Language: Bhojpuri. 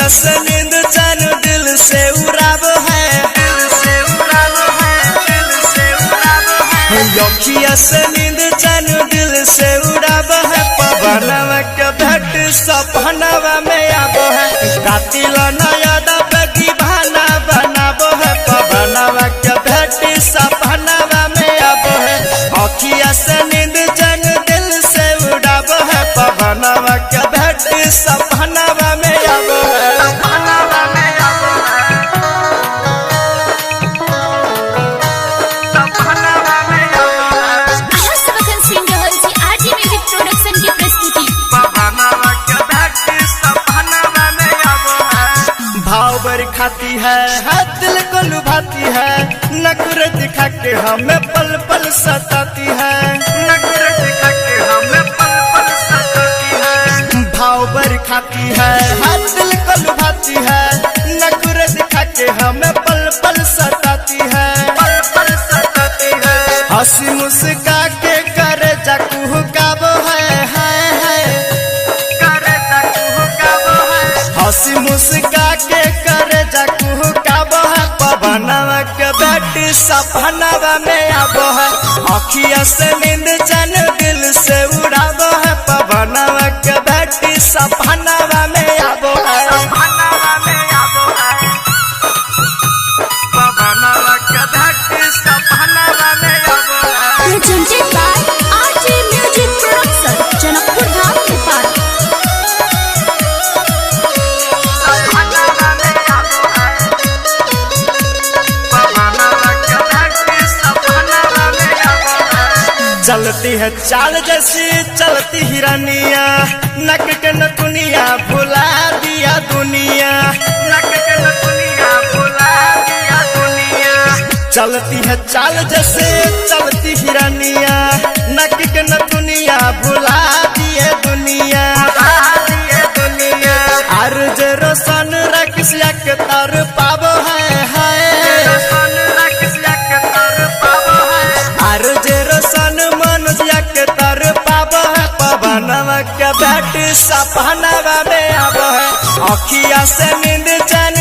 से नींद चैन दिल से उड़ाब है, अखिया से नींद चैन दिल से उड़ाब है। पवनवा के भेंट सपनवा में आब है, कातिल नयन बेगी भाना बनाब है। पवनवा के भेंट सपनवा में आब है, अखिया से नींद चैन दिल से उड़ाब है। पवनवा के भेंट सपनवा में आब है। भावर खाती है दिल को लुभाती है, नखरे दिखा के हमें पल पल सताती है, नखरे दिखा के हमें पल पल सताती है। भावर खाती है दिल को लुभाती है, नखरे दिखा के हमें पल पल सताती है, पल पल सताती है। हंसी मुस्का के करे जाकू गाबो है, हंसी मुस्का के करे जाकू काब है। पवनवा के भेंट सपनवा में आब है, अखिया से नींद चैन दिल से उड़ाब है। पवनवा के भेंट सपनवा में आब है, पवनवा के भेंट सपनवा में आब है। Presented by RJ Music Production, Janakpur Dham Nepal. चलती है चाल जैसी चलती हिरनिया, नक के नथुनिया भुला दिया दुनिया, नक के नथुनिया भुला दिया दुनिया। चलती है चाल जैसे चलती हिरनिया, नक के नथुनिया भुला दिए दुनिया, दुनिया। अर्ज रोशन रखिया के तर पाबो है, अर्ज रोशन मनुष्य के तर पाब है। पवनवा के भेंट सपनवा में आब है, अखिया से नींद चैन